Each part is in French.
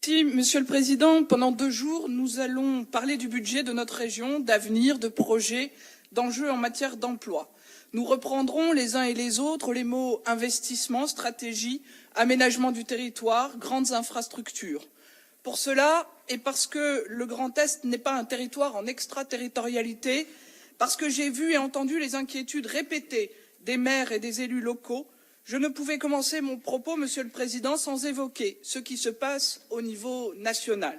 Si, Monsieur le Président, pendant 2 jours, nous allons parler du budget de notre région, d'avenir, de projets, d'enjeux en matière d'emploi. Nous reprendrons les uns et les autres les mots investissement, stratégie, aménagement du territoire, grandes infrastructures. Pour cela, et parce que le Grand Est n'est pas un territoire en extraterritorialité, parce que j'ai vu et entendu les inquiétudes répétées des maires et des élus locaux, je ne pouvais commencer mon propos, Monsieur le Président, sans évoquer ce qui se passe au niveau national.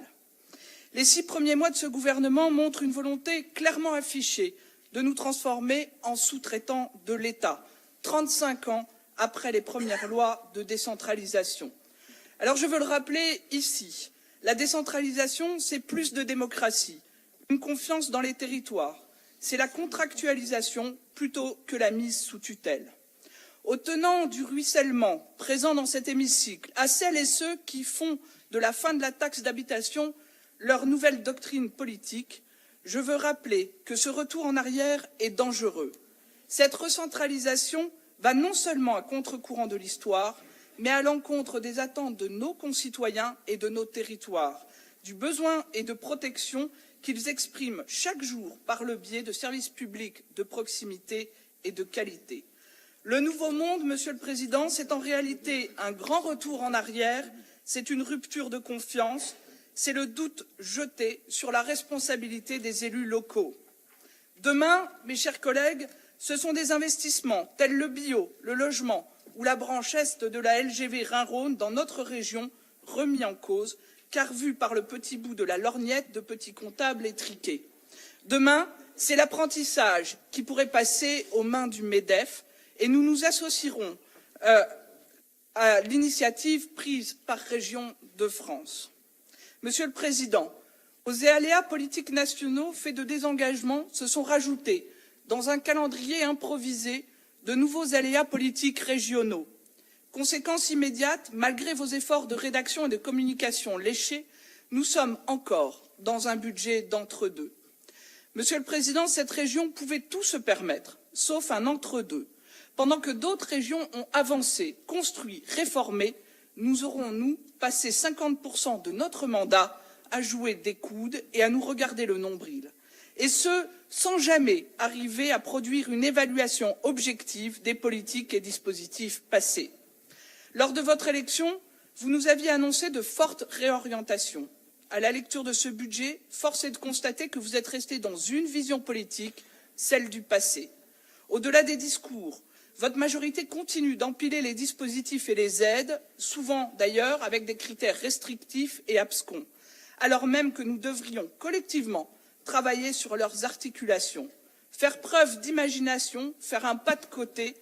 Les 6 premiers mois de ce gouvernement montrent une volonté clairement affichée de nous transformer en sous-traitants de l'État, 35 ans après les premières lois de décentralisation. Alors je veux le rappeler ici, la décentralisation, c'est plus de démocratie, une confiance dans les territoires, c'est la contractualisation plutôt que la mise sous tutelle. Aux tenants du ruissellement présents dans cet hémicycle, à celles et ceux qui font de la fin de la taxe d'habitation leur nouvelle doctrine politique, je veux rappeler que ce retour en arrière est dangereux. Cette recentralisation va non seulement à contre-courant de l'histoire, mais à l'encontre des attentes de nos concitoyens et de nos territoires, du besoin et de protection qu'ils expriment chaque jour par le biais de services publics de proximité et de qualité. Le nouveau monde, Monsieur le Président, c'est en réalité un grand retour en arrière, c'est une rupture de confiance, c'est le doute jeté sur la responsabilité des élus locaux. Demain, mes chers collègues, ce sont des investissements tels le bio, le logement ou la branche Est de la LGV Rhin-Rhône dans notre région remis en cause, car vu par le petit bout de la lorgnette de petits comptables étriqués. Demain, c'est l'apprentissage qui pourrait passer aux mains du MEDEF, et nous nous associerons à l'initiative prise par Région de France. Monsieur le Président, aux aléas politiques nationaux faits de désengagement se sont rajoutés, dans un calendrier improvisé, de nouveaux aléas politiques régionaux. Conséquence immédiate, malgré vos efforts de rédaction et de communication léchés, nous sommes encore dans un budget d'entre-deux. Monsieur le Président, cette région pouvait tout se permettre, sauf un entre-deux. Pendant que d'autres régions ont avancé, construit, réformé, nous aurons, nous, passé 50% de notre mandat à jouer des coudes et à nous regarder le nombril. Et ce, sans jamais arriver à produire une évaluation objective des politiques et dispositifs passés. Lors de votre élection, vous nous aviez annoncé de fortes réorientations. À la lecture de ce budget, force est de constater que vous êtes resté dans une vision politique, celle du passé. Au-delà des discours, votre majorité continue d'empiler les dispositifs et les aides, souvent d'ailleurs avec des critères restrictifs et abscons, alors même que nous devrions collectivement travailler sur leurs articulations, faire preuve d'imagination, faire un pas de côté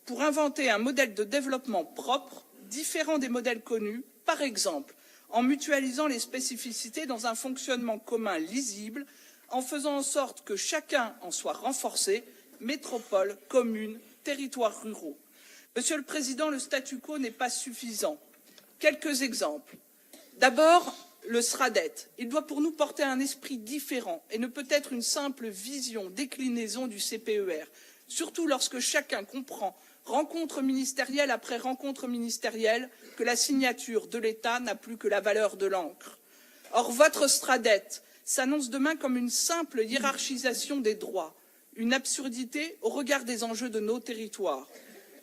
pour inventer un modèle de développement propre, différent des modèles connus, par exemple en mutualisant les spécificités dans un fonctionnement commun lisible, en faisant en sorte que chacun en soit renforcé, métropole, communes, territoires ruraux. Monsieur le Président, le statu quo n'est pas suffisant. Quelques exemples. D'abord, le SRADET. Il doit pour nous porter un esprit différent et ne peut être une simple vision, déclinaison du CPER, surtout lorsque chacun comprend, rencontre ministérielle après rencontre ministérielle, que la signature de l'État n'a plus que la valeur de l'encre. Or, votre SRADET s'annonce demain comme une simple hiérarchisation des droits, une absurdité au regard des enjeux de nos territoires.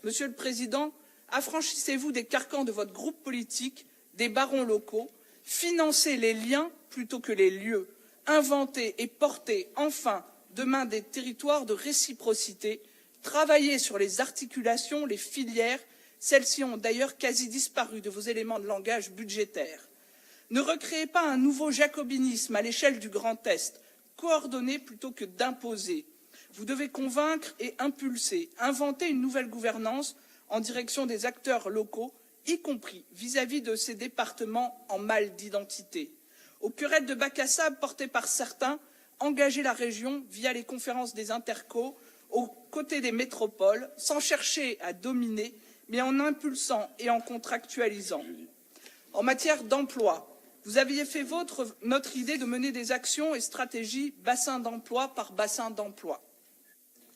Monsieur le Président, affranchissez-vous des carcans de votre groupe politique, des barons locaux, financez les liens plutôt que les lieux, inventez et portez enfin demain des territoires de réciprocité, travaillez sur les articulations, les filières, celles-ci ont d'ailleurs quasi disparu de vos éléments de langage budgétaire. Ne recréez pas un nouveau jacobinisme à l'échelle du Grand Est, coordonner plutôt que d'imposer. Vous devez convaincre et impulser, inventer une nouvelle gouvernance en direction des acteurs locaux, y compris vis-à-vis de ces départements en mal d'identité. Aux querelles de bac à sable portées par certains, engager la région via les conférences des intercos, aux côtés des métropoles, sans chercher à dominer, mais en impulsant et en contractualisant. En matière d'emploi, vous aviez fait vôtre notre idée de mener des actions et stratégies bassin d'emploi par bassin d'emploi.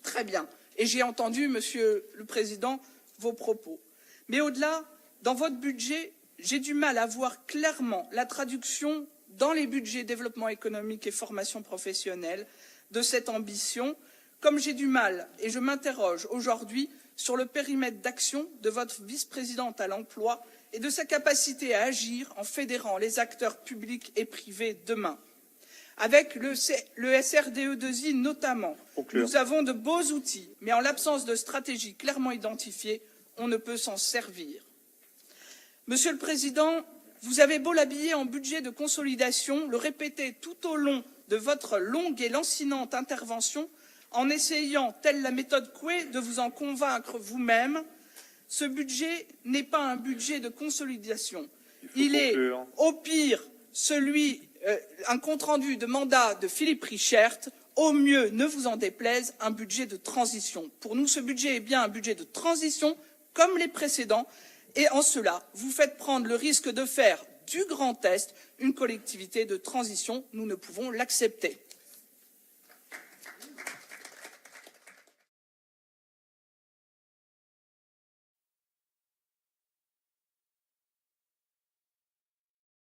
Très bien. Et j'ai entendu, Monsieur le Président, vos propos. Mais au-delà, dans votre budget, j'ai du mal à voir clairement la traduction dans les budgets développement économique et formation professionnelle de cette ambition, comme j'ai du mal, et je m'interroge aujourd'hui sur le périmètre d'action de votre vice-présidente à l'emploi et de sa capacité à agir en fédérant les acteurs publics et privés demain. Avec le SRDE2I notamment, nous avons de beaux outils, mais en l'absence de stratégie clairement identifiée, on ne peut s'en servir. Monsieur le Président, vous avez beau l'habiller en budget de consolidation, le répéter tout au long de votre longue et lancinante intervention, en essayant, telle la méthode Coué, de vous en convaincre vous-même, ce budget n'est pas un budget de consolidation. Il est, au pire, un compte-rendu de mandat de Philippe Richert, au mieux, ne vous en déplaise, un budget de transition. Pour nous, ce budget est bien un budget de transition, comme les précédents, et en cela, vous faites prendre le risque de faire du Grand Est une collectivité de transition. Nous ne pouvons l'accepter.